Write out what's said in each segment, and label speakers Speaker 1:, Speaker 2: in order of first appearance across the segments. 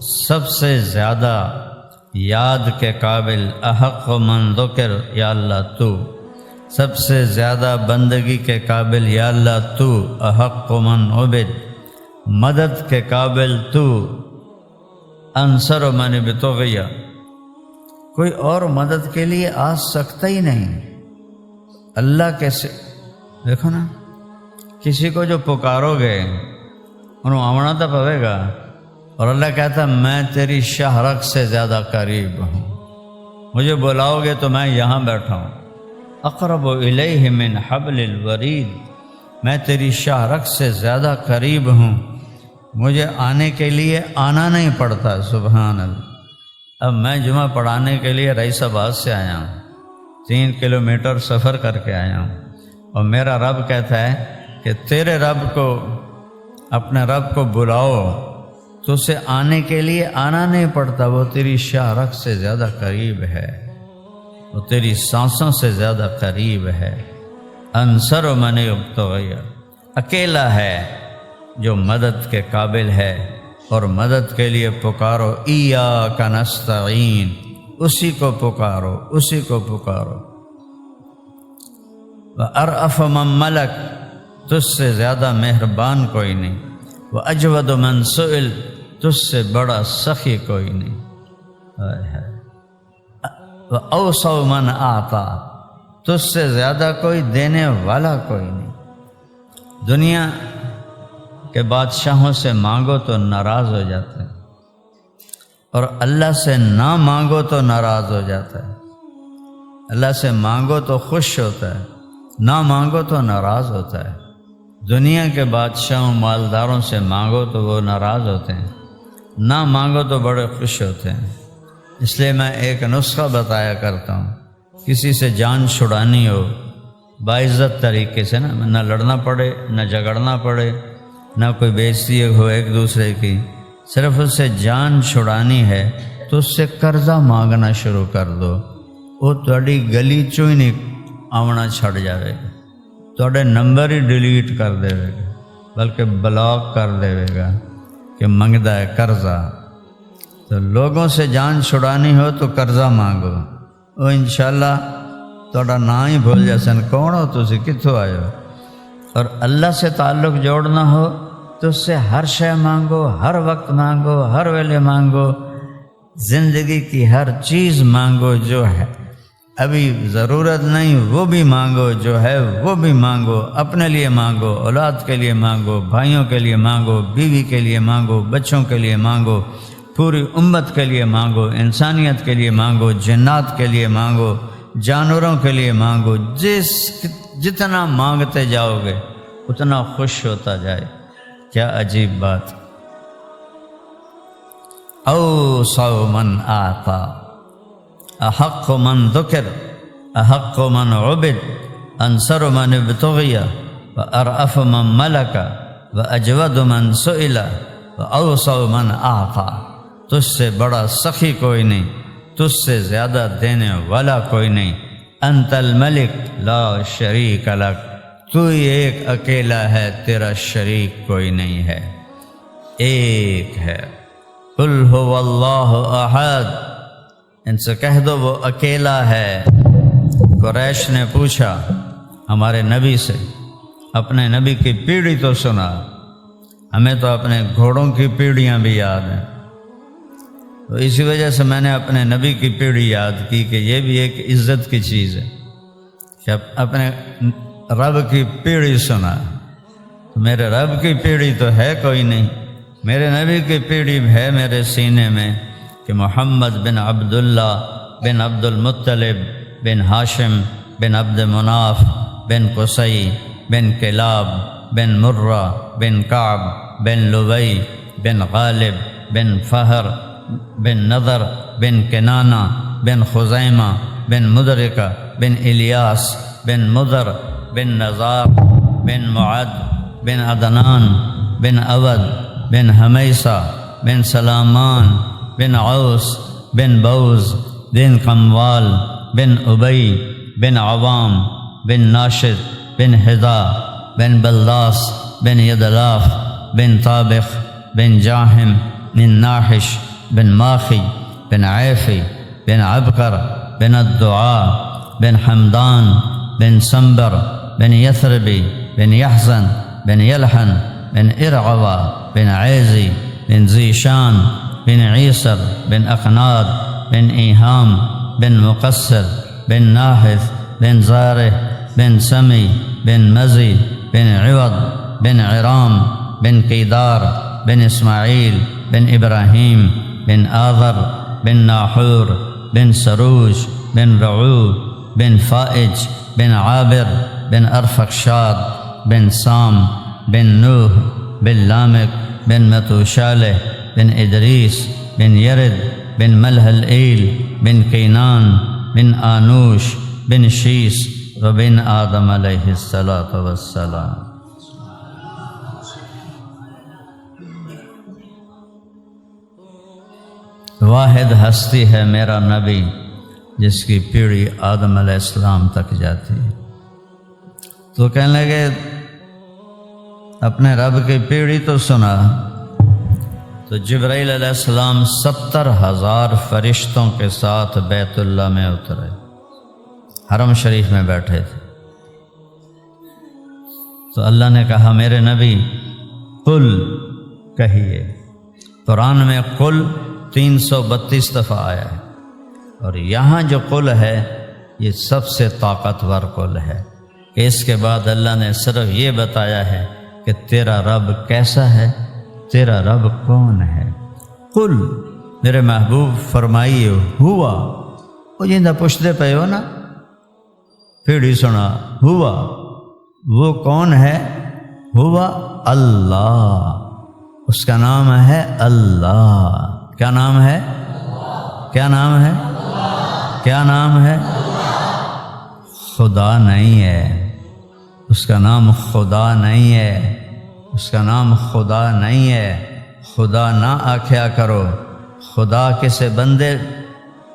Speaker 1: سب سے زیادہ یاد کے قابل احق من ذکر یا اللہ تو، سب سے زیادہ بندگی کے قابل یا اللہ تو، احق من عبد، مدد کے قابل تو، انصر من ابتغی، کوئی اور مدد کے لیے آ سکتا ہی نہیں اللہ کیسے۔ دیکھو نا، کسی کو جو پکارو گے انہوں آمنا تو پوے گا، اور اللہ کہتا میں تیری شاہ رگ سے زیادہ قریب ہوں، مجھے بلاؤ گے تو میں یہاں بیٹھا ہوں، اقرب الیہ من حبل الورید، میں تیری شاہ رگ سے زیادہ قریب ہوں، مجھے آنے کے لیے آنا نہیں پڑتا۔ سبحان اللہ۔ اب میں جمعہ پڑھانے کے لیے رئیس آباد سے آیا ہوں، 3 کلومیٹر سفر کر کے آیا ہوں، اور میرا رب کہتا ہے کہ تیرے رب کو، اپنے رب کو بلاؤ تو اسے آنے کے لیے آنا نہیں پڑتا، وہ تیری شاہ رگ سے زیادہ قریب ہے، وہ تیری سانسوں سے زیادہ قریب ہے۔ انصر من ابتغی، اکیلا ہے جو مدد کے قابل ہے، اور مدد کے لیے پکارو، ایاک نستعین، اسی کو پکارو، اسی کو پکارو۔ وَأَرْأَفَ مَن مَلَک، تجھ سے زیادہ مہربان کوئی نہیں، وَأَجْوَدُ مَن سُئِل، تجھ سے بڑا سخی کوئی نہیں، وَأَوْسَعُ مَن أَعْطَى، تجھ سے زیادہ کوئی دینے والا کوئی نہیں۔ دنیا کہ بادشاہوں سے مانگو تو ناراض ہو جاتے ہیں، اور اللہ سے نہ مانگو تو ناراض ہو جاتا ہے۔ اللہ سے مانگو تو خوش ہوتا ہے، نہ مانگو تو ناراض ہوتا ہے۔ دنیا کے بادشاہوں مالداروں سے مانگو تو وہ ناراض ہوتے ہیں، نہ مانگو تو بڑے خوش ہوتے ہیں۔ اس لیے میں ایک نسخہ بتایا کرتا ہوں، کسی سے جان چھڑانی ہو باعزت طریقے سے، نہ لڑنا پڑے، نہ جھگڑنا پڑے، نہ کوئی بےعزتی ہو ایک دوسرے کی، صرف اس سے جان چھڑانی ہے تو اس سے قرضہ مانگنا شروع کر دو، وہ تھوڑی گلی چوں ہی نہیں آونا چھڑ جاوے گا، تھوڑے نمبر ہی ڈیلیٹ کر دے گا، بلکہ بلاک کر دے گا کہ منگدا ہے قرضہ۔ تو لوگوں سے جان چھڑانی ہو تو قرضہ مانگو، وہ انشاءاللہ تھوڑا نا ہی بھول جاسن، کون ہو تسی، کتھوں آئے ہو۔ اور اللہ سے تعلق جوڑنا ہو تو اس سے ہر شے مانگو، ہر وقت مانگو، ہر ویلے مانگو، زندگی کی ہر چیز مانگو، جو ہے ابھی ضرورت نہیں وہ بھی مانگو، جو ہے وہ بھی مانگو، اپنے لیے مانگو، اولاد کے لیے مانگو، بھائیوں کے لیے مانگو، بیوی کے لیے مانگو، بچوں کے لیے مانگو، پوری امت کے لیے مانگو، انسانیت کے لیے مانگو، جنات کے لیے مانگو، جانوروں کے لیے مانگو۔ جتنا مانگتے جاؤ گے اتنا خوش ہوتا جائے۔ کیا عجیب بات۔ اوسع من آتا، احق من ذکر، احق من عبد، انصر من ابتغی، وارأف من ملک، واجود من سئل، واوسع من اعطى، تجھ سے بڑا سخی کوئی نہیں، تجھ سے زیادہ دینے والا کوئی نہیں۔ انت الملک لا شریک لک، تو ہی ایک اکیلا ہے، تیرا شریک کوئی نہیں ہے، ایک ہے۔ قل هو اللہ احد، ان سے کہہ دو وہ اکیلا ہے۔ قریش نے پوچھا ہمارے نبی سے، اپنے نبی کی پیڑھی تو سنا، ہمیں تو اپنے گھوڑوں کی پیڑھیاں بھی یاد ہیں، تو اسی وجہ سے میں نے اپنے نبی کی پیڑھی یاد کی کہ یہ بھی ایک عزت کی چیز ہے کہ اپنے رب کی پیڑھی سنا۔ میرے رب کی پیڑھی تو ہے کوئی نہیں، میرے نبی کی پیڑھی ہے میرے سینے میں کہ محمد بن عبداللہ بن عبد المطلب بن ہاشم بن عبد مناف بن قصی بن کلاب بن مرہ بن کعب بن لبی بن غالب بن فہر بن نضر بن کنانہ بن خزیمہ بن مدرکہ بن الیاس بن مضر بن نزار بن معد بن عدنان بن اود بن حمیسہ بن سلامان بن عوس بن بوز بن قموال بن ابی بن عوام بن ناشد بن حذا بن بلداس بن یدلاف بن طابخ بن جاہم بن ناحش بن ماخي بن عيفي بن عبقر بن الدعاء بن حمدان بن سنبر بن يثربي بن يحزن بن يلحن بن إرعوى بن عيزي بن زيشان بن عيسر بن أقناد بن إيهام بن مقصر بن ناحث بن زاره بن سمي بن مزي بن عوض بن عرام بن قيدار بن إسماعيل بن إبراهيم بن آذر بن ناحور بن سروج بن رعود بن فائج بن عابر بن أرفخشاد بن سام بن نوح بن لامك بن متوشالح بن إدريس بن يرد بن ملهلئيل بن كينان بن آنوش بن شيس وبن آدم علیہ الصلاۃ والسلام۔ واحد ہستی ہے میرا نبی جس کی پیڑھی آدم علیہ السلام تک جاتی ہے۔ تو کہنے لگے اپنے رب کی پیڑھی تو سنا۔ تو جبرائیل علیہ السلام 70,000 فرشتوں کے ساتھ بیت اللہ میں اترے، حرم شریف میں بیٹھے تھے۔ تو اللہ نے کہا میرے نبی قل کہیے۔ قرآن میں قل 332 دفعہ آیا ہے، اور یہاں جو قل ہے یہ سب سے طاقتور قل ہے کہ اس کے بعد اللہ نے صرف یہ بتایا ہے کہ تیرا رب کیسا ہے، تیرا رب کون ہے۔ قل میرے محبوب فرمائیے ہوا، وہ جندہ پوچھتے پہ ہو نا، پیڑھی سنا ہوا، وہ کون ہے؟ ہوا اللہ، اس کا نام ہے اللہ۔ کیا نام ہے؟ کیا نام ہے؟ کیا نام ہے؟ خدا نہیں ہے، اس کا نام خدا نہیں ہے، اس کا نام خدا نہیں ہے۔ خدا نہ آکھیا کرو، خدا کسے بندے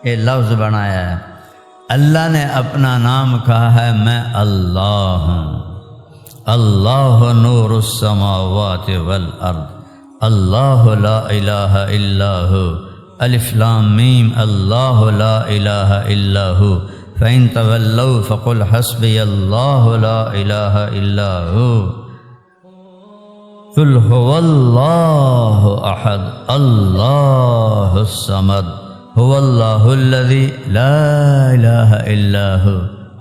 Speaker 1: یہ لفظ بنایا ہے۔ اللہ نے اپنا نام کہا ہے میں اللہ ہوں۔ اللہ نور السماوات والارض، اللہ لا الہ الا ہو، الف لام میم، اللہ لا الہ الا ہو، فإن تولوا فقل حسبی اللہ لا الہ الا ہو، قل هو اللہ احد اللہ الصمد، هو اللہ الذی لا الہ الا ہو،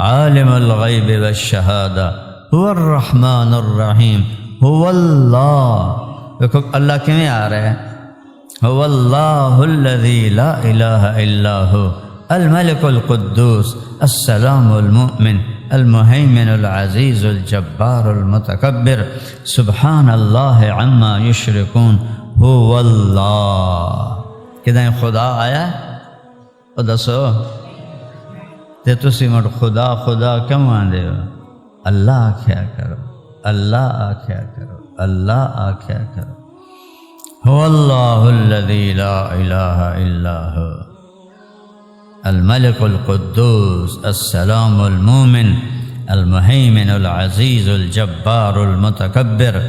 Speaker 1: عالم الغیب والشہادہ، هو الرحمن الرحیم، هو اللہ۔ دیکھو اللہ کیوں آ رہے ہیں؟ هو اللہ الذی لا الہ الا ہو، الملک القدوس السلام المؤمن المہیمن العزیز الجبار المتکبر سبحان اللہ عما یشرکون، هو اللہ۔ کدائیں خدا آیا ہے؟ دسو تے تسی مڑ خدا خدا کیوں آندے ہو؟ اللہ آکھیا کرو، اللہ آکھیا کرو، اللہ آکھیا کرو۔ هو اللہ الذی لا الہ الا ہو، الملک القدوس السلام المؤمن المہیمن العزیز الجبار المتکبر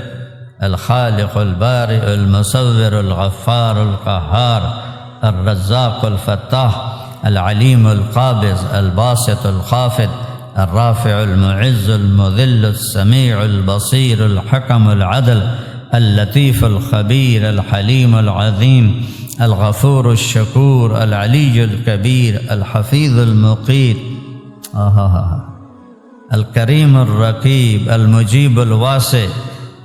Speaker 1: الخالق البارئ المصور الغفار القہار الرزاق الفتاح العلیم القابض الباسط الخافض الرافع المعز المذل السمیع البصیر الحکم العدل اللطیف الخبیر الحلیم العظیم الغفور الشکور العلی الکبیر الحفیظ المقیت الکریم الرقیب المجیب الواسع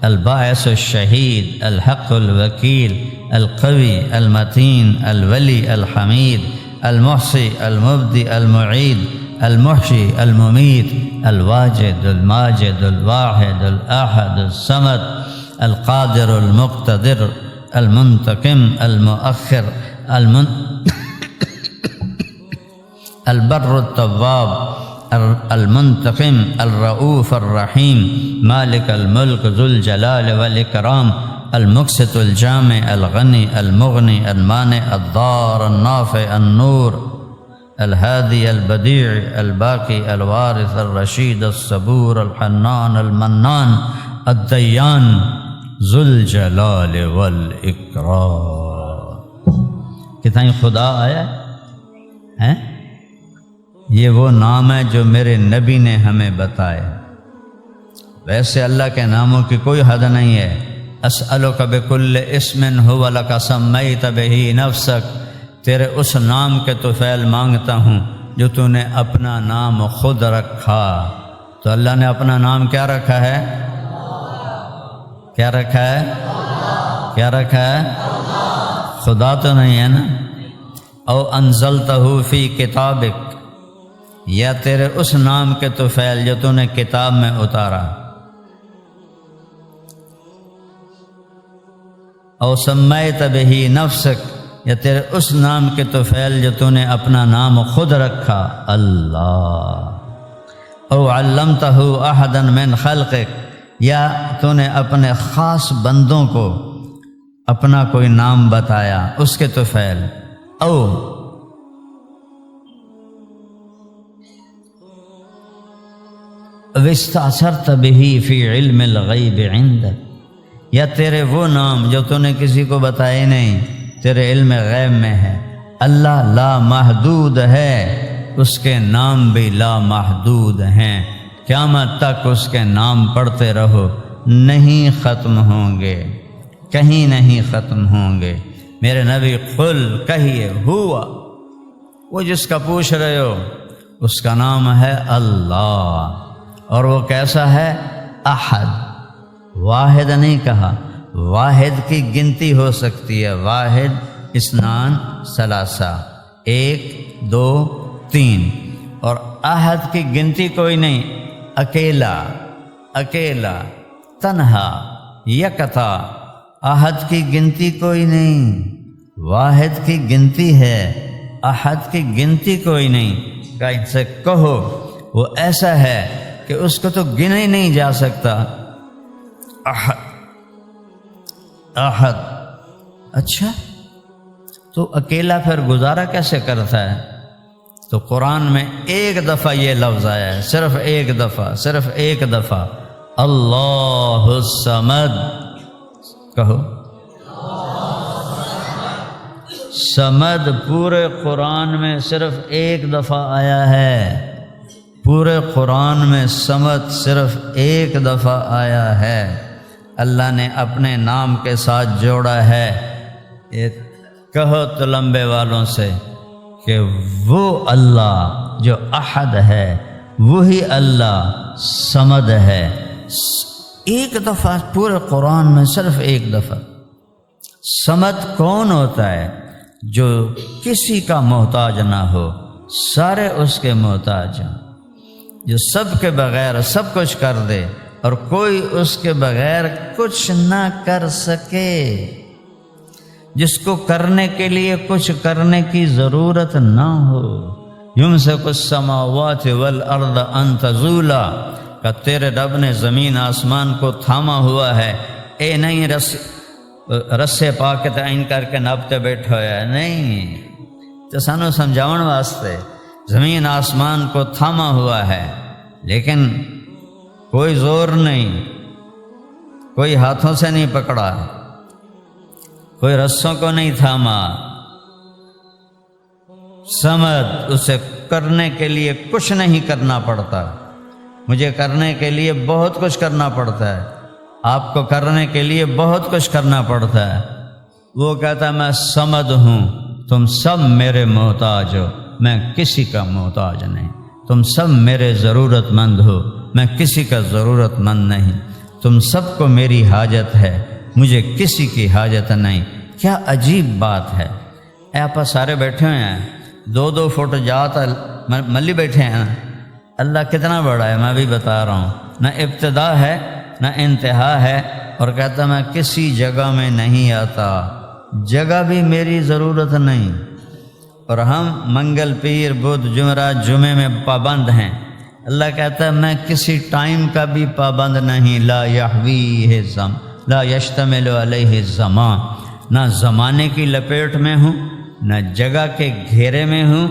Speaker 1: الباعث الشہید الحق الوکیل القوی المتین الولی الحمید المحصی المبدی المعید المحشی الممید الواجد الماجد الواحد الاحد الصمد القادر المقتدر المنتقم المؤخر البر التواب المنتقم الرؤوف الرحیم مالک الملک ذو الجلال والاکرام المقسط الجامع الغنی المغنی المانع الضار النافع النور الهادي البديع الباقي الوارث الرشيد الصبور الحنان المنان الديان ذو الجلال والإكرام۔ کتنا خدا آیا ہے؟ یہ وہ نام ہے جو میرے نبی نے ہمیں بتائے۔ ویسے اللہ کے ناموں کی کوئی حد نہیں ہے۔ اسألک بکل اسم هو لک سمیت بہ نفسک، تیرے اس نام کے طفیل مانگتا ہوں جو تو نے اپنا نام خود رکھا۔ تو اللہ نے اپنا نام کیا رکھا ہے؟ کیا رکھا ہے؟ کیا رکھا ہے؟ خدا تو نہیں ہے نا۔ او انزلتہ فی کتابک، یا تیرے اس نام کے طفیل جو تو نے کتاب میں اتارا۔ او سمیت بہ نفسک، یا تیرے اس نام کے طفیل جو تو نے اپنا نام خود رکھا، اللہ۔ او علمتہ احدا من خلقک، یا تو نے اپنے خاص بندوں کو اپنا کوئی نام بتایا اس کے طفیل۔ او واستأثرت بہ فی علم الغیب عندک، یا تیرے وہ نام جو تو نے کسی کو بتائے نہیں، تیرے علم غیب میں ہے۔ اللہ لا محدود ہے، اس کے نام بھی لا محدود ہیں، قیامت تک اس کے نام پڑھتے رہو، نہیں ختم ہوں گے، کہیں نہیں ختم ہوں گے۔ میرے نبی قل کہیے ہوا، وہ جس کا پوچھ رہے ہو اس کا نام ہے اللہ، اور وہ کیسا ہے؟ احد، واحد نہیں کہا، واحد کی گنتی ہو سکتی ہے، واحد اثنان ثلاثہ، 1 2 3، اور احد کی گنتی کوئی نہیں، اکیلا، اکیلا، تنہا، یکتا، احد کی گنتی کوئی نہیں، واحد کی گنتی ہے، احد کی گنتی کوئی نہیں۔ کہ ان سے کہو وہ ایسا ہے کہ اس کو تو گنا ہی نہیں جا سکتا۔ احد، احد، اچھا تو اکیلا پھر گزارا کیسے کرتا ہے؟ تو قرآن میں ایک دفعہ یہ لفظ آیا ہے، صرف ایک دفعہ، صرف ایک دفعہ، اللہ الصمد، کہو صمد پورے قرآن میں صرف ایک دفعہ آیا ہے، پورے قرآن میں صمد صرف ایک دفعہ آیا ہے۔ اللہ نے اپنے نام کے ساتھ جوڑا ہے۔ یہ کہو تو لمبے والوں سے کہ وہ اللہ جو احد ہے وہی اللہ صمد ہے۔ ایک دفعہ پورے قرآن میں صرف ایک دفعہ۔ صمد کون ہوتا ہے؟ جو کسی کا محتاج نہ ہو، سارے اس کے محتاج ہیں، جو سب کے بغیر سب کچھ کر دے اور کوئی اس کے بغیر کچھ نہ کر سکے، جس کو کرنے کے لیے کچھ کرنے کی ضرورت نہ ہو۔ یمسک السماوات والارض ان تزولا، کہ تیرے رب نے زمین آسمان کو تھاما ہوا ہے، اے نہیں رسے پا کے تعین کر کے ناپتے بیٹھا ہوا ہے، نہیں، تو سانو سمجھاؤن واسطے زمین آسمان کو تھاما ہوا ہے، لیکن کوئی زور نہیں، کوئی ہاتھوں سے نہیں پکڑا، کوئی رسوں کو نہیں تھاما۔ صمد، اسے کرنے کے لیے کچھ نہیں کرنا پڑتا۔ مجھے کرنے کے لیے بہت کچھ کرنا پڑتا ہے، آپ کو کرنے کے لیے بہت کچھ کرنا پڑتا ہے۔ وہ کہتا ہے میں صمد ہوں، تم سب میرے محتاج ہو، میں کسی کا محتاج نہیں۔ تم سب میرے ضرورت مند ہو، میں کسی کا ضرورت مند نہیں۔ تم سب کو میری حاجت ہے، مجھے کسی کی حاجت نہیں۔ کیا عجیب بات ہے۔ اے آپ سارے بیٹھے ہوئے ہیں، 2 فٹ جات ملی بیٹھے ہیں۔ اللہ کتنا بڑا ہے، میں بھی بتا رہا ہوں، نہ ابتدا ہے نہ انتہا ہے، اور کہتا میں کسی جگہ میں نہیں آتا، جگہ بھی میری ضرورت نہیں۔ اور ہم منگل، پیر، بدھ، جمعرات، جمعے میں پابند ہیں۔ اللہ کہتا ہے میں کسی ٹائم کا بھی پابند نہیں، لا یحویہ لا یشتمل علیہ الزمان، نہ زمانے کی لپیٹ میں ہوں نہ جگہ کے گھیرے میں ہوں،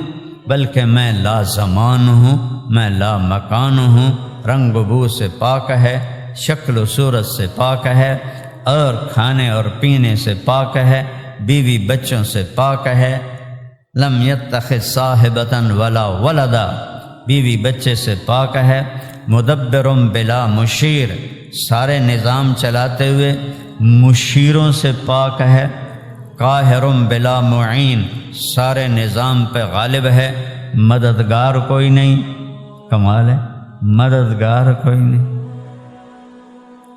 Speaker 1: بلکہ میں لا زمان ہوں، میں لا مکان ہوں، رنگ و بو سے پاک ہے، شکل و صورت سے پاک ہے، اور کھانے اور پینے سے پاک ہے، بیوی بچوں سے پاک ہے، لم یتخذ صاحبۃ ولا ولدا، بیوی بچے سے پاک ہے، مدبر بلا مشیر، سارے نظام چلاتے ہوئے مشیروں سے پاک ہے، قاہر بلا معین، سارے نظام پہ غالب ہے، مددگار کوئی نہیں، کمال ہے، مددگار کوئی نہیں،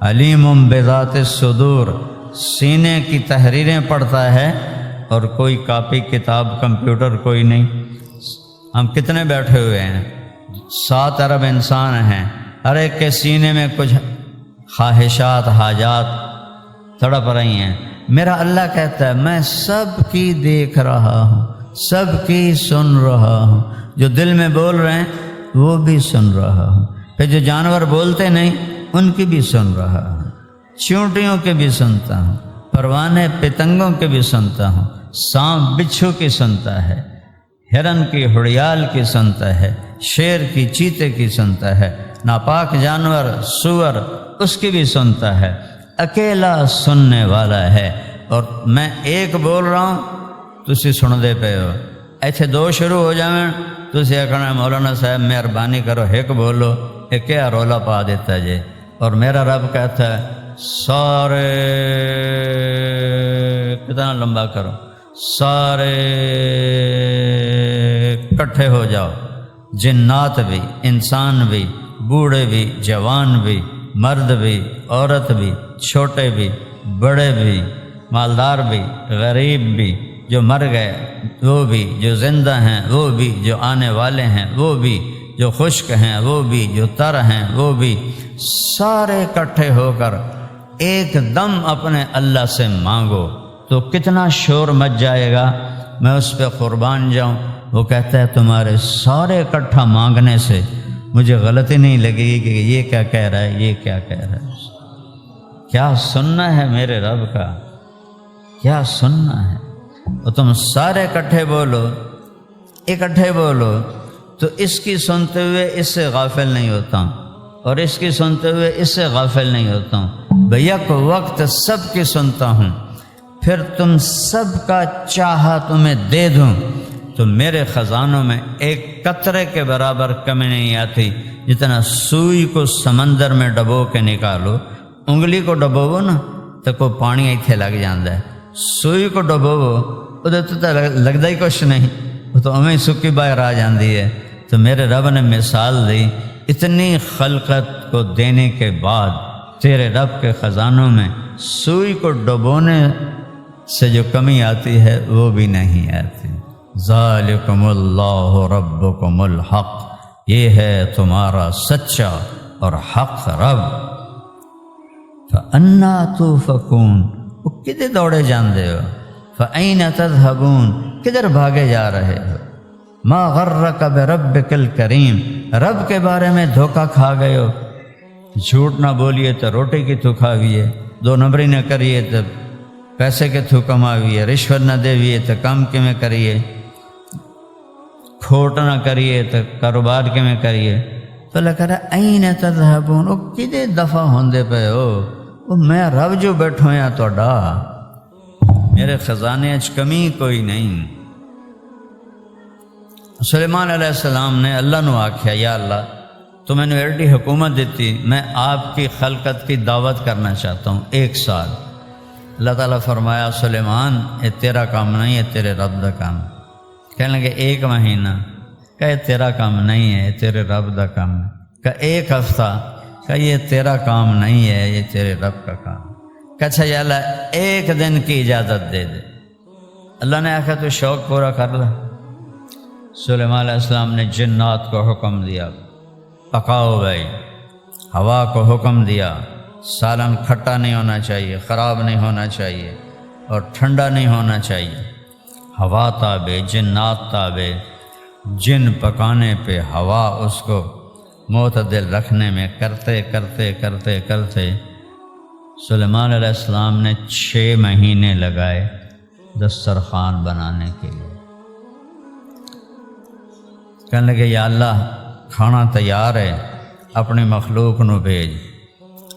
Speaker 1: علیم بذات الصدور، سینے کی تحریریں پڑھتا ہے اور کوئی کاپی کتاب کمپیوٹر کوئی نہیں۔ ہم کتنے بیٹھے ہوئے ہیں، 7 ارب انسان ہیں، ہر ایک کے سینے میں کچھ خواہشات حاجات تڑپ رہی ہیں، میرا اللہ کہتا ہے میں سب کی دیکھ رہا ہوں، سب کی سن رہا ہوں، جو دل میں بول رہے ہیں وہ بھی سن رہا ہوں، پھر جو جانور بولتے نہیں ان کی بھی سن رہا ہوں، چیونٹیوں کے بھی سنتا ہوں، پروانے پتنگوں کے بھی سنتا ہوں، سانپ بچھو کی سنتا ہے، ہرن کی ہڑیال کی سنتا ہے، شیر کی چیتے کی سنتا ہے، ناپاک جانور سور اس کی بھی سنتا ہے، اکیلا سننے والا ہے۔ اور میں ایک بول رہا ہوں تسی سن دے پے ہو، ایتھے 2 شروع ہو جائیں تسی آکھنا مولانا صاحب مہربانی کرو ایک بولو، یہ کیا رولا پا دیتا جے۔ اور میرا رب کہتا ہے سارے، کتنا لمبا کرو، سارے اکٹھے ہو جاؤ، جنات بھی، انسان بھی، بوڑھے بھی، جوان بھی، مرد بھی، عورت بھی، چھوٹے بھی، بڑے بھی، مالدار بھی، غریب بھی، جو مر گئے وہ بھی، جو زندہ ہیں وہ بھی، جو آنے والے ہیں وہ بھی، جو خشک ہیں وہ بھی، جو تر ہیں وہ بھی، سارے اکٹھے ہو کر ایک دم اپنے اللہ سے مانگو تو کتنا شور مچ جائے گا، میں اس پہ قربان جاؤں۔ وہ کہتا ہے تمہارے سارے اکٹھا مانگنے سے مجھے غلطی نہیں لگے گی کہ یہ کیا کہہ رہا ہے، یہ کیا کہہ رہا ہے، کیا سننا ہے میرے رب کا، کیا سننا ہے۔ اور تم سارے اکٹھے بولو تو اس کی سنتے ہوئے اس سے غافل نہیں ہوتا ہوں، اور اس کی سنتے ہوئے اس سے غافل نہیں ہوتا ہوں، بیک وقت سب کی سنتا ہوں، پھر تم سب کا چاہا تمہیں دے دوں تو میرے خزانوں میں ایک قطرے کے برابر کمی نہیں آتی۔ جتنا سوئی کو سمندر میں ڈبو کے نکالو، انگلی کو ڈبوو نا تو کوئی پانی ایتھے لگ جاندہ ہے، سوئی کو ڈبوو ادھر تو لگتا ہی کچھ نہیں، وہ تو ہمیں سکی باہر آ جاندی ہے۔ تو میرے رب نے مثال دی، اتنی خلقت کو دینے کے بعد تیرے رب کے خزانوں میں سوئی کو ڈبونے سے جو کمی آتی ہے وہ بھی نہیں آتی۔ ذالکم اللہ ربکم الحق، یہ ہے تمہارا سچا اور حق رب۔ فَأَنَّا تُؤْفَكُونَ، وہ کدھر دوڑے جاندے ہو، فَأَيْنَ تَذْهَبُونَ، کدھر بھاگے جا رہے ہو، مَا غَرَّكَ بِرَبِّكَ الْكَرِيمِ، رب کے بارے میں دھوکہ کھا گئے ہو، جھوٹ نہ بولیے تو روٹی کی تو کھاویے، 2 نمبری نہ کریے تو پیسے کے تھو کماویے، رشوت نہ دیویے تو کام کے میں کریے، کھوٹ نہ کریے تو کاروبار کے میں کریے۔ تو اللہ کہہ رہا این تذہبون، وہ کدے دفع ہوندے پہ ہو، وہ میں رب جو بیٹھو یا توڑا، میرے خزانے اچ کمی کوئی نہیں۔ سلیمان علیہ السلام نے اللہ نو آکھیا یا اللہ تو میں نے ایڈی حکومت دیتی، میں آپ کی خلقت کی دعوت کرنا چاہتا ہوں 1 سال۔ اللہ تعالیٰ فرمایا سلیمان یہ تیرا کام نہیں ہے، تیرے رب دا کام۔ کہنے لگے 1 مہینہ، کہ تیرا کام نہیں ہے، یہ تیرے رب دا کام ہے۔ کہ 1 ہفتہ، کہ یہ تیرا کام نہیں ہے، یہ تیرے رب کا کام۔ کہ اچھا یا اللہ 1 دن کی اجازت دے دے۔ اللہ نے آخر تو شوق پورا کر لا۔ سلیمان علیہ السلام نے جنات کو حکم دیا پکاؤ بھائی، ہوا کو حکم دیا سالن کھٹا نہیں ہونا چاہیے، خراب نہیں ہونا چاہیے اور ٹھنڈا نہیں ہونا چاہیے۔ ہوا تابع، جنات تابع، جن پکانے پہ ہوا اس کو معتدل رکھنے میں کرتے کرتے کرتے کرتے سلیمان علیہ السلام نے 6 مہینے لگائے دسترخوان بنانے کے لیے۔ کہنے لگے یا اللہ کھانا تیار ہے، اپنی مخلوق نو بھیج۔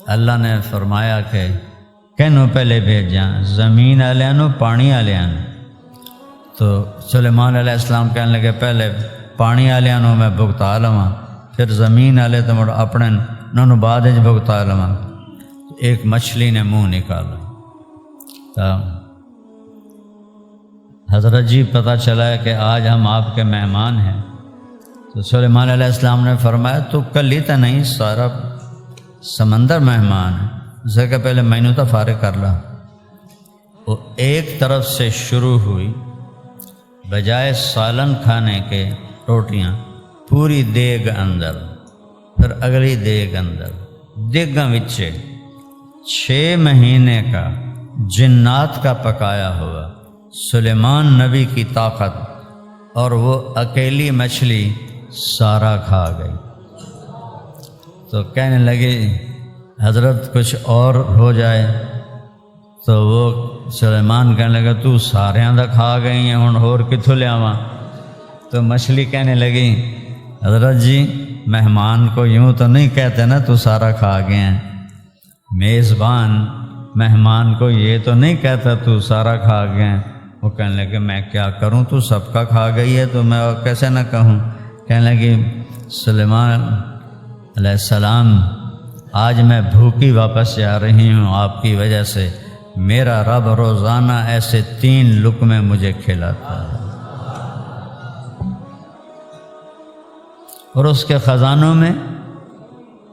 Speaker 1: اللہ نے فرمایا کہ کینوں پہلے بھیجاں، زمین والے نو پانی والے نو؟ تو سلیمان علیہ السلام کہنے لگے پہلے پانی والے نو میں بھگتا لواں، پھر زمین والے تو مڑ اپنے انہوں بعد بھگتا لواں۔ ایک مچھلی نے منہ نکالا تو حضرت جی پتہ چلا ہے کہ آج ہم آپ کے مہمان ہیں۔ تو سلیمان علیہ السلام نے فرمایا تو کل ہی تو نہیں، سارا سمندر مہمان ہے، اس سے کہ پہلے مینو تو فارغ کر لا۔ وہ ایک طرف سے شروع ہوئی، بجائے سالن کھانے کے روٹیاں پوری دیگ اندر، پھر اگلی دیگ اندر، دیگاں وچے 6 مہینے کا جنات کا پکایا ہوا سلیمان نبی کی طاقت، اور وہ اکیلی مچھلی سارا کھا گئی۔ تو کہنے لگے حضرت کچھ اور ہو جائے، تو وہ سلیمان کہنے لگا تو ساریاں دا کھا گئی ہیں، ہن ہور کتھوں لیاواں؟ تو مچھلی کہنے لگی حضرت جی مہمان کو یوں تو نہیں کہتے نا تو سارا کھا گئے ہیں، میزبان مہمان کو یہ تو نہیں کہتا تو سارا کھا گئے ہیں۔ وہ کہنے لگے میں کیا کروں، تو سب کا کھا گئی ہے تو میں کیسے نہ کہوں؟ کہنے لگی سلیمان علیہ السلام آج میں بھوکی واپس جا رہی ہوں آپ کی وجہ سے، میرا رب روزانہ ایسے 3 لقمے مجھے کھلاتا ہے، اور اس کے خزانوں میں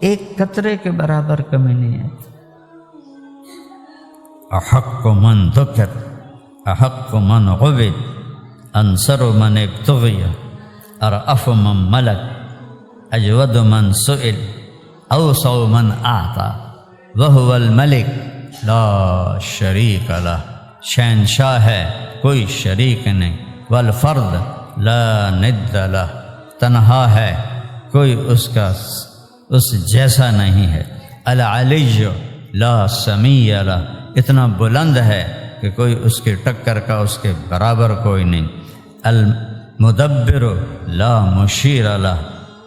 Speaker 1: ایک قطرے کے برابر کمی نہیں ہے۔ احق من ذکر، احق من عبد، انصر من ابتغی، ارأف من ملک، اجود من سئل، اوسع من اعطى، وهو الملک لا شریک لہ، شہنشاہ ہے کوئی شریک نہیں، والفرد لا ند لہ، تنہا ہے کوئی اس جیسا نہیں ہے، العلی لا سمیع لہ، اتنا بلند ہے کہ کوئی اس کی ٹکر کا اس کے برابر کوئی نہیں، المدبر لا مشیر لہ،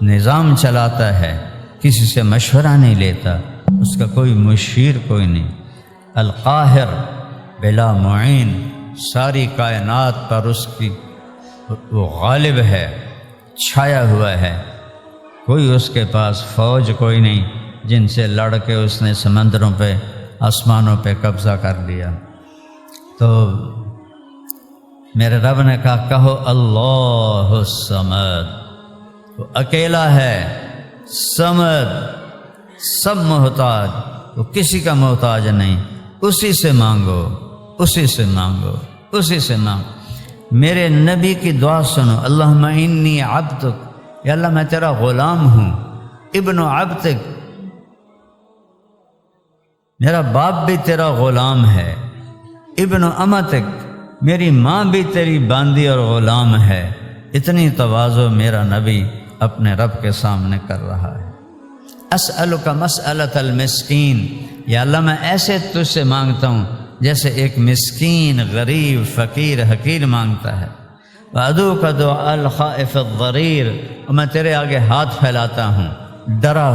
Speaker 1: نظام چلاتا ہے کسی سے مشورہ نہیں لیتا، اس کا کوئی مشیر کوئی نہیں، القاہر بلا معین، ساری کائنات پر اس کی وہ غالب ہے، چھایا ہوا ہے، کوئی اس کے پاس فوج کوئی نہیں جن سے لڑ کے اس نے سمندروں پہ آسمانوں پہ قبضہ کر لیا۔ تو میرے رب نے کہا کہو اللہ الصمد، وہ اکیلا ہے، صمد، سب محتاج، وہ کسی کا محتاج نہیں، اسی سے مانگو، اسی سے مانگو، اسی سے مانگو۔ میرے نبی کی دعا سنو، اللہم انی عبدک، یا اللہ میں تیرا غلام ہوں، ابن عبدک، میرا باپ بھی تیرا غلام ہے، ابن امتک، میری ماں بھی تیری باندی اور غلام ہے۔ اتنی تواضع میرا نبی اپنے رب کے سامنے کر رہا ہے۔ اسألک مسألۃ المسکین، یا اللہ میں ایسے تجھ سے مانگتا ہوں جیسے ایک مسکین، غریب، فقیر، حقیر مانگتا ہے۔ وادعوک دعاء الخائف الضریر، اور میں تیرے آگے ہاتھ پھیلاتا ہوں ڈرا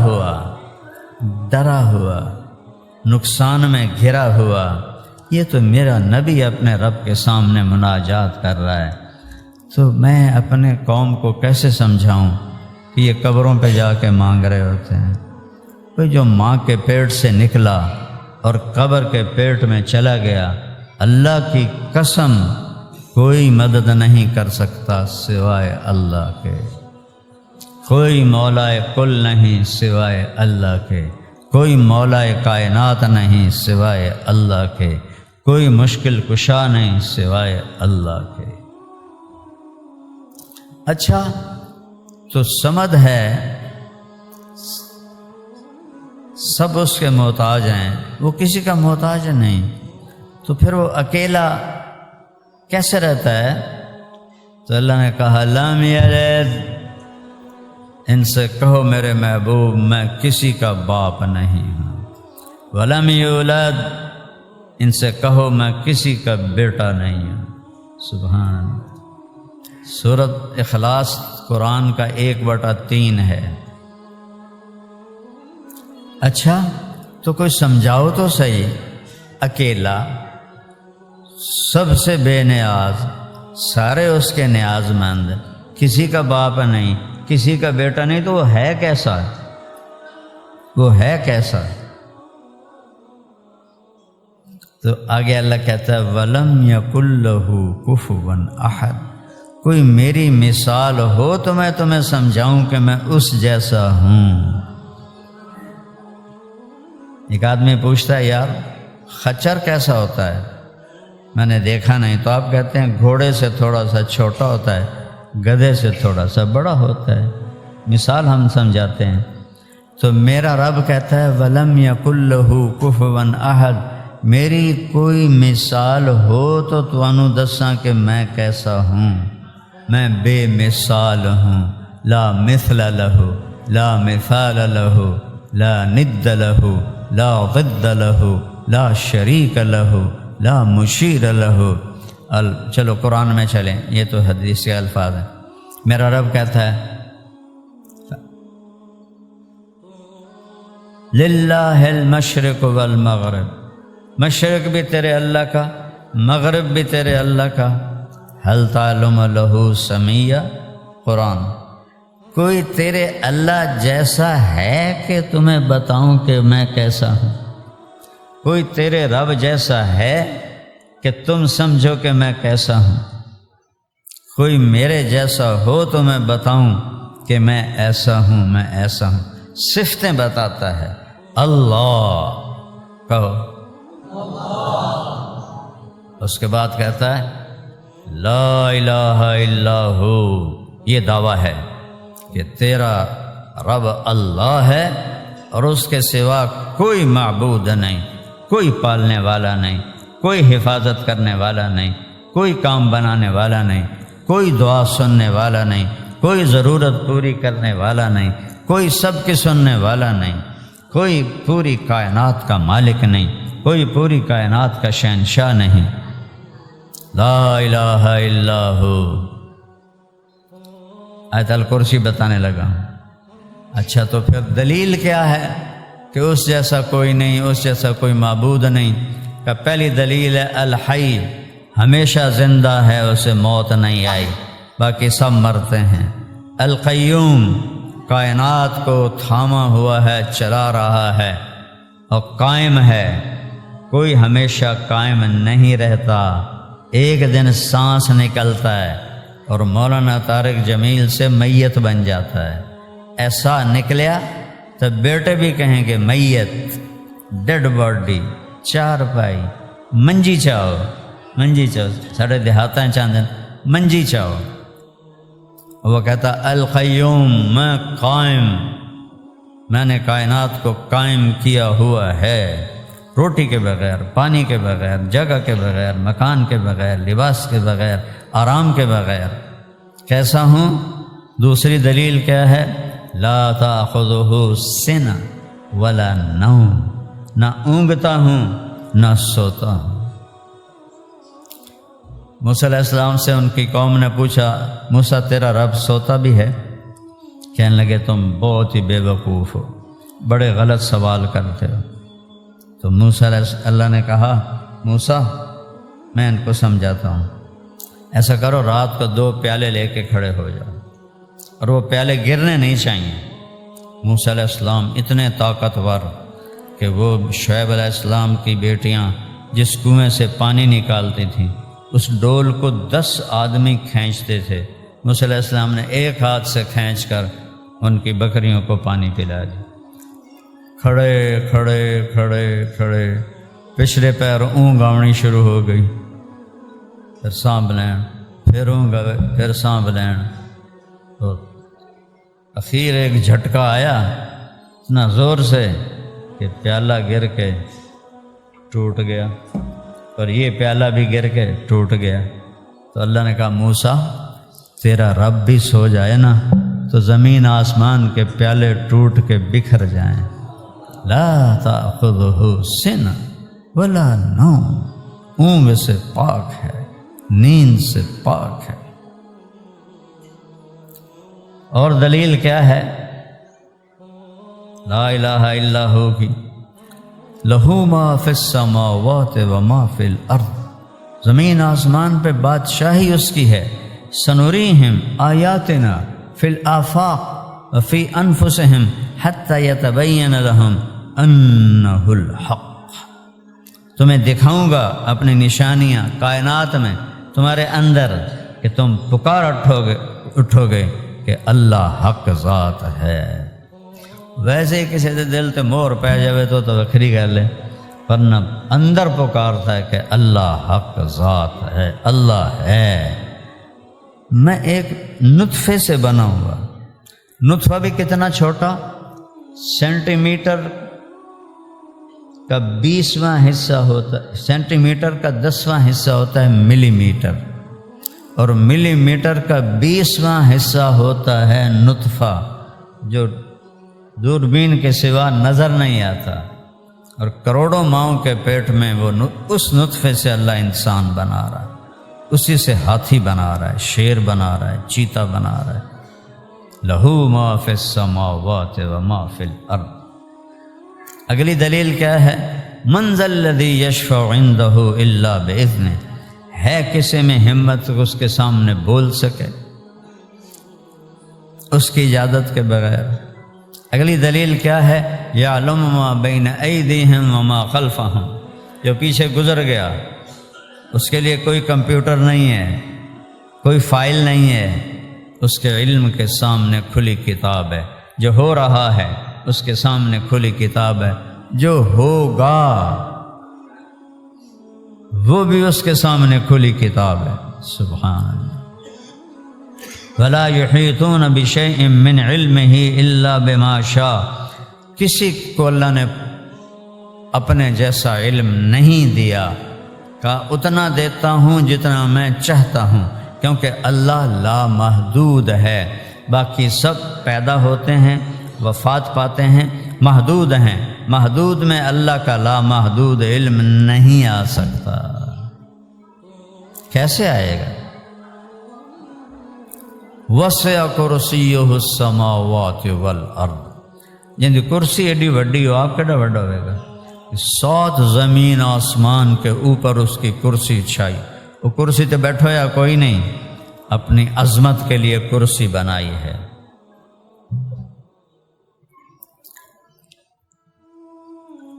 Speaker 1: ہوا، نقصان میں گھرا ہوا۔ یہ تو میرا نبی اپنے رب کے سامنے مناجات کر رہا ہے، تو میں اپنے قوم کو کیسے سمجھاؤں کہ یہ قبروں پہ جا کے مانگ رہے ہوتے ہیں؟ کوئی جو ماں کے پیٹ سے نکلا اور قبر کے پیٹ میں چلا گیا، اللہ کی قسم کوئی مدد نہیں کر سکتا سوائے اللہ کے، کوئی مولا کل نہیں سوائے اللہ کے، کوئی مولا کائنات نہیں سوائے اللہ کے، کوئی مشکل کشا نہیں سوائے اللہ کے۔ اچھا تو سمد ہے، سب اس کے محتاج ہیں، وہ کسی کا محتاج نہیں، تو پھر وہ اکیلا کیسے رہتا ہے؟ تو اللہ نے کہا لم یلد، ان سے کہو میرے محبوب میں کسی کا باپ نہیں ہوں، ولم یولد، ان سے کہو میں کسی کا بیٹا نہیں ہوں۔ سبحان۔ سورۃ اخلاص قرآن کا 1/3 ہے۔ اچھا تو کوئی سمجھاؤ تو صحیح، اکیلا، سب سے بے نیاز، سارے اس کے نیاز مند، کسی کا باپ نہیں، کسی کا بیٹا نہیں، تو وہ ہے کیسا؟ وہ ہے کیسا؟ تو آگے اللہ کہتا ہے وَلَمْ يَكُنْ لَهُ كُفُوًا أَحَدٌ، کوئی میری مثال ہو تو میں تمہیں سمجھاؤں کہ میں اس جیسا ہوں۔ ایک آدمی پوچھتا ہے یار خچر کیسا ہوتا ہے؟ میں نے دیکھا نہیں، تو آپ کہتے ہیں گھوڑے سے تھوڑا سا چھوٹا ہوتا ہے، گدھے سے تھوڑا سا بڑا ہوتا ہے، مثال ہم سمجھاتے ہیں۔ تو میرا رب کہتا ہے وَلَمْ يَكُنْ لَهُ كُفُوًا أَحَدٌ، میری کوئی مثال ہو تو تانوں دساں کہ میں کیسا ہوں، میں بے مثال ہوں، لا مثل له، لا مثال له، لا ند له، لا ضد له، لا شریک له، لا مشیر له۔ چلو قرآن میں چلیں، یہ تو حدیث کے الفاظ ہیں۔ میرا رب کہتا ہے للہ المشرق والمغرب، مشرق بھی تیرے اللہ کا، مغرب بھی تیرے اللہ کا، حل تعلم له سمیہ۔ قرآن، کوئی تیرے اللہ جیسا ہے کہ تمہیں بتاؤں کہ میں کیسا ہوں؟ کوئی تیرے رب جیسا ہے کہ تم سمجھو کہ میں کیسا ہوں؟ کوئی میرے جیسا ہو تو میں بتاؤں کہ میں ایسا ہوں، میں ایسا ہوں۔ صفتیں بتاتا ہے۔ اللہ کہو، اس کے بعد کہتا ہے لا الہ الا ہو، یہ دعویٰ ہے کہ تیرا رب اللہ ہے اور اس کے سوا کوئی معبود نہیں، کوئی پالنے والا نہیں، کوئی حفاظت کرنے والا نہیں، کوئی کام بنانے والا نہیں، کوئی دعا سننے والا نہیں، کوئی ضرورت پوری کرنے والا نہیں، کوئی سب کی سننے والا نہیں، کوئی پوری کائنات کا مالک نہیں، کوئی پوری کائنات کا شہنشاہ نہیں۔ لا الہ الا ہو۔ آیت الکرسی بتانے لگا۔ اچھا تو پھر دلیل کیا ہے کہ اس جیسا کوئی نہیں، اس جیسا کوئی معبود نہیں؟ کہ پہلی دلیل ہے الحی، ہمیشہ زندہ ہے، اسے موت نہیں آئی، باقی سب مرتے ہیں۔ القیوم، کائنات کو تھاما ہوا ہے، چلا رہا ہے، اور قائم ہے، کوئی ہمیشہ قائم نہیں رہتا، ایک دن سانس نکلتا ہے اور مولانا طارق جمیل سے میت بن جاتا ہے۔ ایسا نکلیا تو بیٹے بھی کہیں گے میت، ڈیڈ باڈی، چار پائی، منجی چاہو، منجی چاہو، ساڑھے دیہاتاں چاندن منجی چاہو۔ وہ کہتا القیوم، میں قائم، میں نے کائنات کو قائم کیا ہوا ہے، روٹی کے بغیر، پانی کے بغیر، جگہ کے بغیر، مکان کے بغیر، لباس کے بغیر، آرام کے بغیر۔ کیسا ہوں؟ دوسری دلیل کیا ہے؟ لا تأخذہ سنہ ولا نوم، نہ اونگتا ہوں نہ سوتا ہوں۔ موسیٰ علیہ السلام سے ان کی قوم نے پوچھا موسیٰ تیرا رب سوتا بھی ہے؟ کہنے لگے تم بہت ہی بے وقوف ہو، بڑے غلط سوال کرتے ہو۔ تو موسیٰ اللہ نے کہا موسیٰ میں ان کو سمجھاتا ہوں، ایسا کرو رات کو 2 پیالے لے کے کھڑے ہو جاؤ، اور وہ پیالے گرنے نہیں چاہیے۔ موسیٰ علیہ السلام اتنے طاقتور کہ وہ شعیب علیہ السلام کی بیٹیاں جس کنویں سے پانی نکالتی تھیں اس ڈول کو 10 آدمی کھینچتے تھے، موسیٰ علیہ السلام نے ایک ہاتھ سے کھینچ کر ان کی بکریوں کو پانی پلا دیا۔ کھڑے کھڑے کھڑے کھڑے، پچھلے پیر اونگ آنی شروع ہو گئی، پھر سانپ لین، پھر اونگ آئے، پھر سانپ لین، تو اخیر ایک جھٹکا آیا اتنا زور سے کہ پیالہ گر کے ٹوٹ گیا، اور یہ پیالہ بھی گر کے ٹوٹ گیا۔ تو اللہ نے کہا موسیٰ تیرا رب بھی سو جائے نا تو زمین آسمان کے پیالے ٹوٹ کے بکھر جائیں۔ لا تأخذہ سنہ ولا نوم، اونگ سے پاک ہے، نیند سے پاک ہے۔ اور دلیل کیا ہے لا الہ الا ہو کی؟ لہو ما فی السماوات و ما فی الارض، زمین آسمان پہ بادشاہی اس کی ہے. سنوریہم آیاتنا فی الآفاق وفی انفسہم حتی یتبین لہم انہ الحق. تمہیں دکھاؤں گا اپنی نشانیاں کائنات میں تمہارے اندر کہ تم پکار اٹھو گے کہ اللہ حق ذات ہے. ویسے ہی کسی دے دل تے مور پہ جاوے تو وکھری گل ہے، ورنہ اندر پکارتا ہے کہ اللہ حق ذات ہے، اللہ ہے. میں ایک نطفے سے بنا ہوا، نطفہ بھی کتنا چھوٹا، سینٹی میٹر کا 20واں حصہ ہوتا ہے، سینٹی میٹر کا 10واں حصہ ہوتا ہے ملی میٹر، اور ملی میٹر کا 20واں حصہ ہوتا ہے نطفہ، جو دوربین کے سوا نظر نہیں آتا. اور کروڑوں ماؤں کے پیٹ میں وہ اس نطفے سے اللہ انسان بنا رہا ہے، اسی سے ہاتھی بنا رہا ہے، شیر بنا رہا ہے، چیتا بنا رہا ہے. لہو ما فی السماوات و ما فی الارض. اگلی دلیل کیا ہے؟ من ذا الذی یشفع عندہ الا باذنہ. ہے کسی میں ہمت اس کے سامنے بول سکے اس کی اجازت کے بغیر؟ اگلی دلیل کیا ہے؟ یعلم ما بین ایدیہم وما خلفہم. جو پیچھے گزر گیا اس کے لیے کوئی کمپیوٹر نہیں ہے، کوئی فائل نہیں ہے، اس کے علم کے سامنے کھلی کتاب ہے. جو ہو رہا ہے اس کے سامنے کھلی کتاب ہے، جو ہوگا وہ بھی اس کے سامنے کھلی کتاب ہے. سبحان اللہ. ولا یحیطون بشیء من علمہ الا بما شاء. کسی کو اللہ نے اپنے جیسا علم نہیں دیا، کہا اتنا دیتا ہوں جتنا میں چاہتا ہوں، کیونکہ اللہ لا محدود ہے. باقی سب پیدا ہوتے ہیں، وفات پاتے ہیں، محدود ہیں. محدود میں اللہ کا لا محدود علم نہیں آ سکتا. کیسے آئے گا؟ وسع کرسیہ السماوات والارض. جن کی کرسی ایڈی وڈی ہو، آپ کیڈا وڈا ہوئے گا؟ 7 زمین آسمان کے اوپر اس کی کرسی چھائی. وہ کرسی تے بیٹھو یا کوئی نہیں، اپنی عظمت کے لیے کرسی بنائی ہے.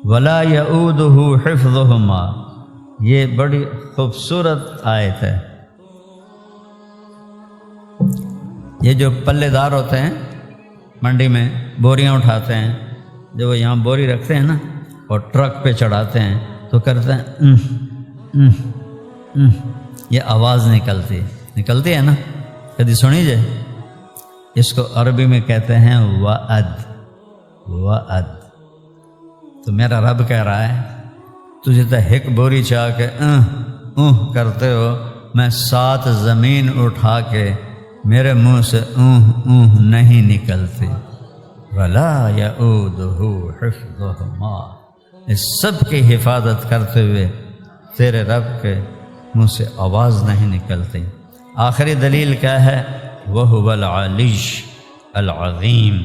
Speaker 1: ولا یعودہ حفظہما. یہ بڑی خوبصورت آیت ہے. یہ جو پلے دار ہوتے ہیں منڈی میں بوریاں اٹھاتے ہیں، جب وہ یہاں بوری رکھتے ہیں نا اور ٹرک پہ چڑھاتے ہیں تو کرتے ہیں یہ آواز نکلتی ہے نا، کبھی سنی جائے. اس کو عربی میں کہتے ہیں وعد. تو میرا رب کہہ رہا ہے تجھے تو ایک بوری چاہ کے کرتے ہو، میں 7 زمین اٹھا کے میرے منہ سے نہیں نکلتی. ولا یعودہ حفظہما. اس سب کی حفاظت کرتے ہوئے تیرے رب کے منہ سے آواز نہیں نکلتی. آخری دلیل کیا ہے؟ وہو العلی العظیم.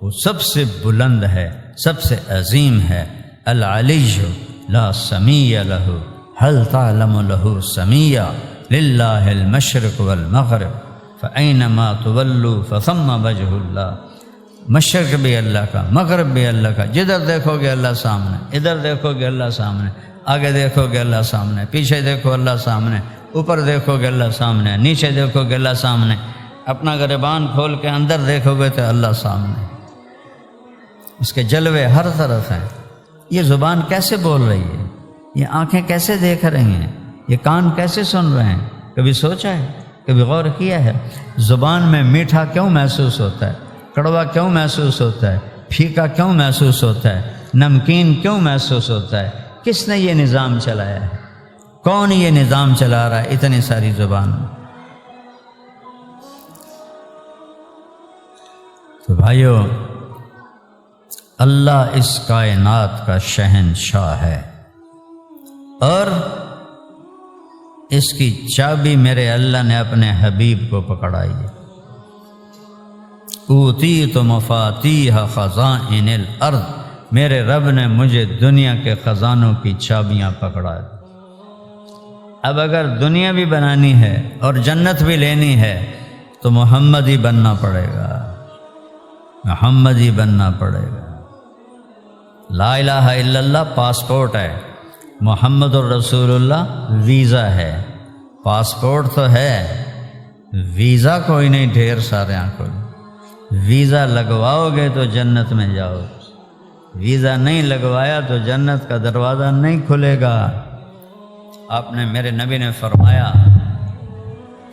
Speaker 1: وہ سب سے بلند ہے، سب سے عظیم ہے. العلی لا سمیع لہ هل تعلم له سمیع للہ المشرق والمغرب فأینما تولوا فثم وجہ اللہ. مشرق بھی اللہ کا، مغرب بھی اللہ کا. جدھر دیکھو گے اللہ سامنے، ادھر دیکھو گے اللہ سامنے، آگے دیکھو گے اللہ سامنے، پیچھے دیکھو اللہ سامنے، اوپر دیکھو گے اللہ سامنے، نیچے دیکھو گے اللہ سامنے. اپنا گریبان کھول کے اندر دیکھو گے تو اللہ سامنے. اس کے جلوے ہر طرف ہیں. یہ زبان کیسے بول رہی ہے؟ یہ آنکھیں کیسے دیکھ رہی ہیں؟ یہ کان کیسے سن رہے ہیں؟ کبھی سوچا ہے؟ کبھی غور کیا ہے؟ زبان میں میٹھا کیوں محسوس ہوتا ہے؟ کڑوا کیوں محسوس ہوتا ہے؟ پھیکا کیوں محسوس ہوتا ہے؟ نمکین کیوں محسوس ہوتا ہے؟ کس نے یہ نظام چلایا ہے؟ کون یہ نظام چلا رہا ہے اتنی ساری زبان میں؟ تو بھائیو، اللہ اس کائنات کا شہنشاہ ہے، اور اس کی چابی میرے اللہ نے اپنے حبیب کو پکڑائی ہے. اوتیت مفاتیح خزائن الارض میرے رب نے مجھے دنیا کے خزانوں کی چابیاں پکڑا دی۔ اب اگر دنیا بھی بنانی ہے اور جنت بھی لینی ہے تو محمد ہی بننا پڑے گا، محمد ہی بننا پڑے گا۔ لا الہ الا اللہ پاسپورٹ ہے، محمد الرسول اللہ ویزا ہے۔ پاسپورٹ تو ہے، ویزا کوئی نہیں، ڈھیر سارے آنکھوں۔ ویزا لگواؤ گے تو جنت میں جاؤ، ویزا نہیں لگوایا تو جنت کا دروازہ نہیں کھلے گا۔ آپ نے، میرے نبی نے فرمایا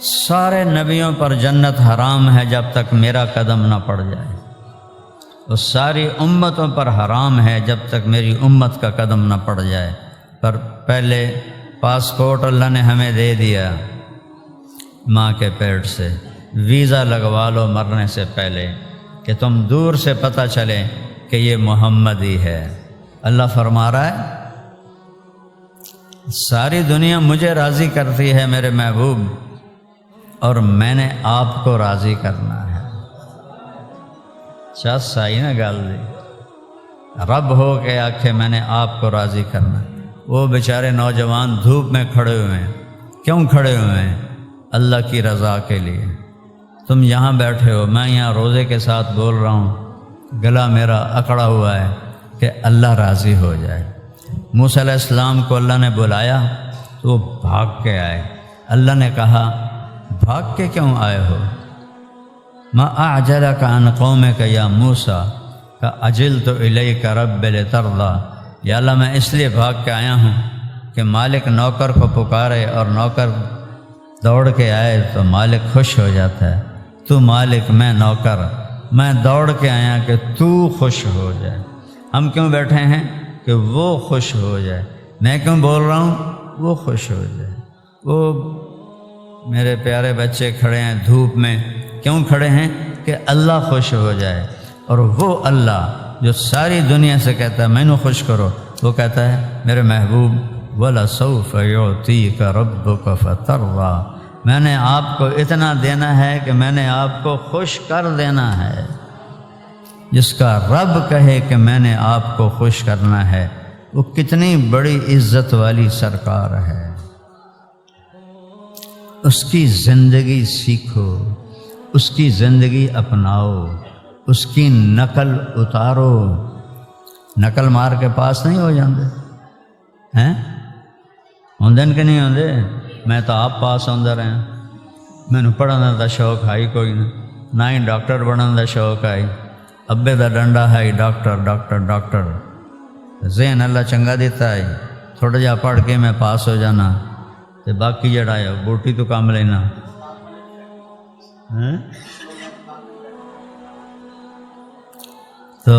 Speaker 1: سارے نبیوں پر جنت حرام ہے جب تک میرا قدم نہ پڑ جائے، اور ساری امتوں پر حرام ہے جب تک میری امت کا قدم نہ پڑ جائے۔ پر پہلے پاسپورٹ اللہ نے ہمیں دے دیا ماں کے پیٹ سے، ویزا لگوا لو مرنے سے پہلے کہ تم دور سے پتہ چلے کہ یہ محمد ہی ہے۔ اللہ فرما رہا ہے ساری دنیا مجھے راضی کرتی ہے میرے محبوب، اور میں نے آپ کو راضی کرنا ہے۔ چاہ سائی نہ گال دی، رب ہو کے آکھے میں نے آپ کو راضی کرنا۔ وہ بیچارے نوجوان دھوپ میں کھڑے ہوئے ہیں، کیوں کھڑے ہوئے ہیں؟ اللہ کی رضا کے لیے۔ تم یہاں بیٹھے ہو، میں یہاں روزے کے ساتھ بول رہا ہوں، گلا میرا اکڑا ہوا ہے کہ اللہ راضی ہو جائے۔ موسیٰ علیہ السلام کو اللہ نے بلایا تو وہ بھاگ کے آئے۔ اللہ نے کہا بھاگ کے کیوں آئے ہو؟ ما اعجلک عن قومک یا موسیٰ اجلت الیک رب لترضی۔ یا اللہ میں اس لیے بھاگ کے آیا ہوں کہ مالک نوکر کو پکارے اور نوکر دوڑ کے آئے تو مالک خوش ہو جاتا ہے۔ تو مالک، میں نوکر، میں دوڑ کے آیا کہ تو خوش ہو جائے۔ ہم کیوں بیٹھے ہیں؟ کہ وہ خوش ہو جائے۔ میں کیوں بول رہا ہوں؟ وہ خوش ہو جائے۔ وہ میرے پیارے بچے کھڑے ہیں دھوپ میں، کیوں کھڑے ہیں؟ کہ اللہ خوش ہو جائے۔ اور وہ اللہ جو ساری دنیا سے کہتا ہے میں نے خوش کرو، وہ کہتا ہے میرے محبوب وَلَسَوْفَ يُعْطِيكَ رَبُّكَ فَتَرْضَىٰ، میں نے آپ کو اتنا دینا ہے کہ میں نے آپ کو خوش کر دینا ہے۔ جس کا رب کہے کہ میں نے آپ کو خوش کرنا ہے، وہ کتنی بڑی عزت والی سرکار ہے۔ اس کی زندگی سیکھو، اس کی زندگی اپناؤ، اس کی نقل اتارو۔ نقل مار کے پاس نہیں ہو جاندے ہیں؟ ہوندن کہ نہیں ہوندے؟ میں تو آپ پاس ہوندہ رہے ہیں، میں نے پڑھنے دا شوق ہے کوئی نہ ہی ڈاکٹر بننے دا شوق ہے۔ ابے دا ڈنڈا ہے ڈاکٹر ڈاکٹر ڈاکٹر، ذہن اللہ چنگا دیتا ہے، تھوڑا جہا پڑھ کے میں پاس ہو جانا تے باقی جڑا ہے بوٹی تو کام لینا۔ تو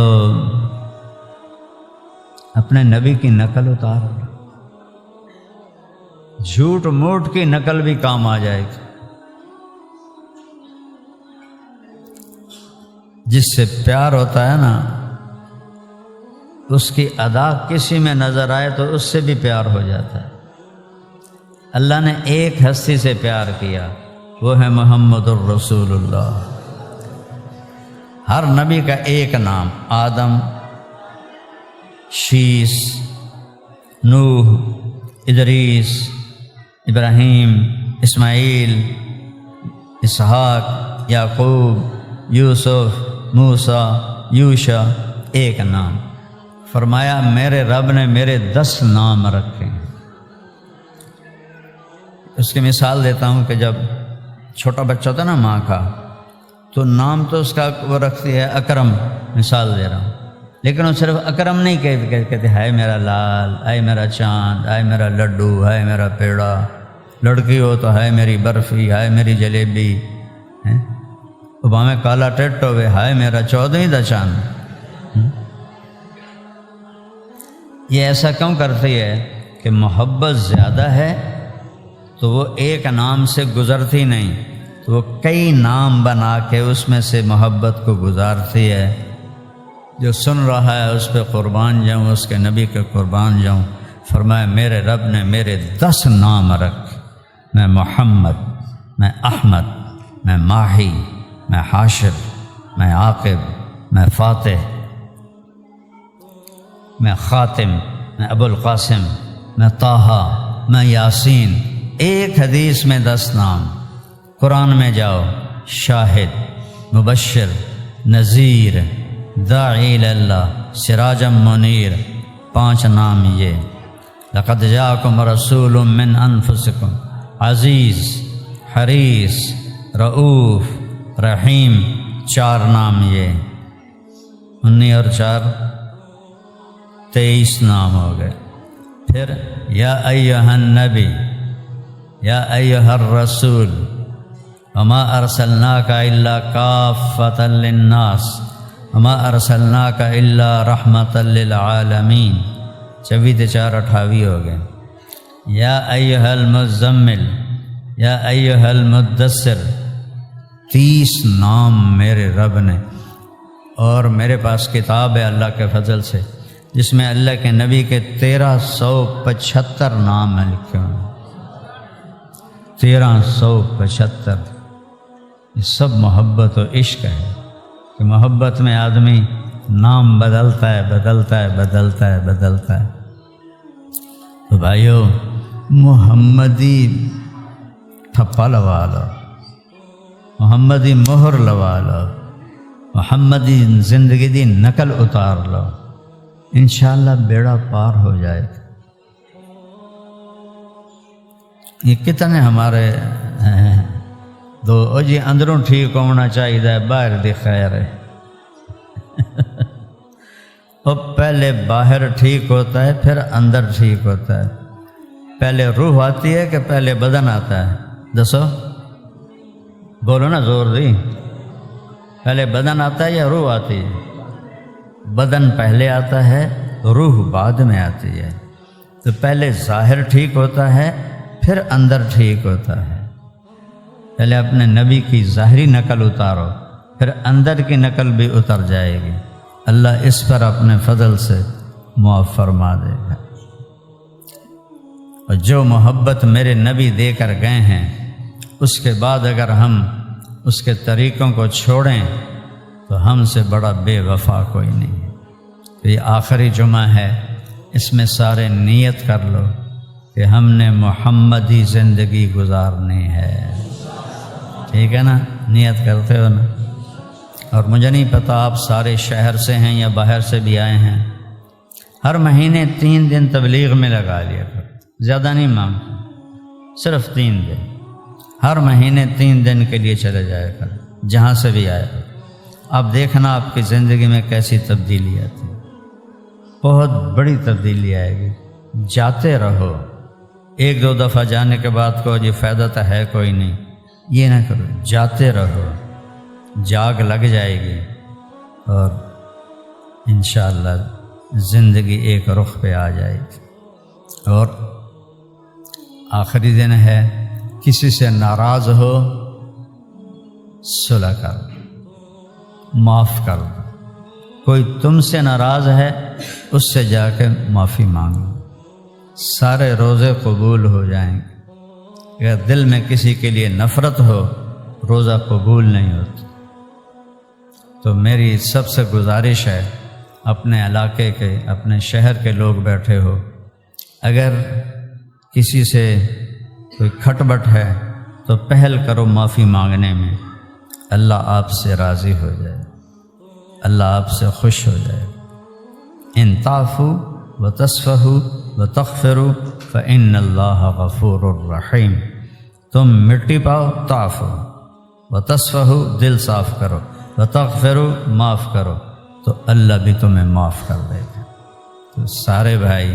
Speaker 1: اپنے نبی کی نقل اتار، جھوٹ موٹ کی نقل بھی کام آ جائے گی۔ جس سے پیار ہوتا ہے نا، اس کی ادا کسی میں نظر آئے تو اس سے بھی پیار ہو جاتا ہے۔ اللہ نے ایک ہستی سے پیار کیا، وہ ہے محمد الرسول اللہ۔ ہر نبی کا ایک نام، آدم، شیس، نوح، ادریس، ابراہیم، اسماعیل، اسحاق، یعقوب، یوسف، موسیٰ، یوشع، ایک نام۔ فرمایا میرے رب نے میرے 10 نام رکھے ہیں۔ اس کی مثال دیتا ہوں کہ جب چھوٹا بچہ ہوتا نا ماں کا، تو نام تو اس کا وہ رکھتی ہے اکرم، مثال دے رہا ہوں، لیکن وہ صرف اکرم نہیں کہتے ہائے میرا لال، ہائے میرا چاند، ہائے میرا لڈو، ہائے میرا پیڑا۔ لڑکی ہو تو ہائے میری برفی، ہائے میری جلیبی، میں کالا ٹٹ ہوئے ہائے میرا 14 دا چاند۔ یہ ایسا کیوں کرتی ہے کہ محبت زیادہ ہے تو وہ ایک نام سے گزرتی نہیں، تو وہ کئی نام بنا کے اس میں سے محبت کو گزارتی ہے۔ جو سن رہا ہے اس پہ قربان جاؤں، اس کے نبی کے قربان جاؤں۔ فرمایا میرے رب نے میرے 10 نام رکھ، میں محمد، میں احمد، میں ماہی، میں حاشر، میں عاقب، میں فاتح۔ میں خاتم، میں ابو القاسم، میں طٰہٰ، میں یاسین، ایک حدیث میں 10 نام۔ قرآن میں جاؤ، شاہد، مبشر، نذیر، داعی اللہ، سراجا منیر، 5 نام یہ۔ لقد جاءکم رسول من انفسکم عزیز، حریص، رؤوف، رحیم، 4 نام یہ۔ 19 اور 4 23 نام ہو گئے۔ پھر یا ایھا النبی، یا ایھا الرسول، وما ارسلناک الا کافۃ للناس، وما ارسلناک الا رحمۃ للعالمین، 24 4 28 ہو گئے۔ یا ایھا المزمل، یا ایھا المدثر، 30 نام میرے رب نے۔ اور میرے پاس کتاب ہے اللہ کے فضل سے جس میں اللہ کے نبی کے 1375 نام ہیں لکھے ہوئے ہیں۔ 1375، یہ سب محبت و عشق ہے کہ محبت میں آدمی نام بدلتا ہے، بدلتا ہے، بدلتا ہے، بدلتا ہے۔ تو بھائیو، محمدی ٹھپا لوا لو، محمدی مہر لوا لو، محمدی زندگی دی نقل اتار لو، انشاءاللہ بیڑا پار ہو جائے گا۔ یہ کتنے ہمارے دو جی اندروں ٹھیک ہونا چاہیے، باہر دی خیر ہے۔ وہ پہلے باہر ٹھیک ہوتا ہے، پھر اندر ٹھیک ہوتا ہے۔ پہلے روح آتی ہے کہ پہلے بدن آتا ہے؟ دسو، بولو نا زور دی، پہلے بدن آتا ہے یا روح آتی ہے؟ بدن پہلے آتا ہے، روح بعد میں آتی ہے۔ تو پہلے ظاہر ٹھیک ہوتا ہے، پھر اندر ٹھیک ہوتا ہے۔ پہلے اپنے نبی کی ظاہری نقل اتارو، پھر اندر کی نقل بھی اتر جائے گی۔ اللہ اس پر اپنے فضل سے معاف فرما دے گا۔ اور جو محبت میرے نبی دے کر گئے ہیں، اس کے بعد اگر ہم اس کے طریقوں کو چھوڑیں تو ہم سے بڑا بے وفا کوئی نہیں ہے۔ تو یہ آخری جمعہ ہے، اس میں سارے نیت کر لو کہ ہم نے محمدی زندگی گزارنی ہے۔ ٹھیک ہے نا؟ نیت کرتے ہو نا؟ اور مجھے نہیں پتہ آپ سارے شہر سے ہیں یا باہر سے بھی آئے ہیں۔ ہر مہینے 3 دن تبلیغ میں لگا لیا کر، زیادہ نہیں مانگتا، صرف 3 دن۔ ہر مہینے 3 دن کے لیے چلے جائے کر، جہاں سے بھی آئے۔ اب دیکھنا آپ کی زندگی میں کیسی تبدیلی آتی ہے، بہت بڑی تبدیلی آئے گی۔ جاتے رہو، 1-2 دفعہ جانے کے بعد کو جی فائدہ تو ہے کوئی نہیں، یہ نہ کرو، جاتے رہو، جاگ لگ جائے گی اور انشاءاللہ زندگی ایک رخ پہ آ جائے گی۔ اور آخری دن ہے، کسی سے ناراض ہو صلح کر دو، معاف کر دو۔ کوئی تم سے ناراض ہے، اس سے جا کے معافی مانگو، سارے روزے قبول ہو جائیں گے۔ اگر دل میں کسی کے لیے نفرت ہو، روزہ قبول نہیں ہوتا۔ تو میری سب سے گزارش ہے، اپنے علاقے کے، اپنے شہر کے لوگ بیٹھے ہو، اگر کسی سے کوئی کھٹ بٹ ہے تو پہل کرو معافی مانگنے میں، اللہ آپ سے راضی ہو جائے، اللہ آپ سے خوش ہو جائے۔ ان تعفوا وتصفحوا وتغفروا فإن اللہ غفور الرحیم۔ تم مٹی پاؤ، تعفوا، وتصفحوا دل صاف کرو، وتغفروا معاف کرو، تو اللہ بھی تمہیں معاف کر دے گا۔ تو سارے بھائی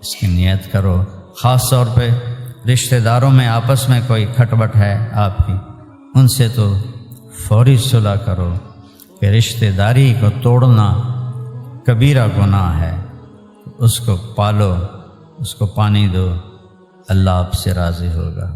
Speaker 1: اس کی نیت کرو۔ خاص طور پہ رشتہ داروں میں آپس میں کوئی کھٹ بٹ ہے آپ کی، ان سے تو فوری صلح کرو کہ رشتہ داری کو توڑنا کبیرہ گناہ ہے، اس کو پالو، اس کو پانی دو، اللہ آپ سے راضی ہوگا۔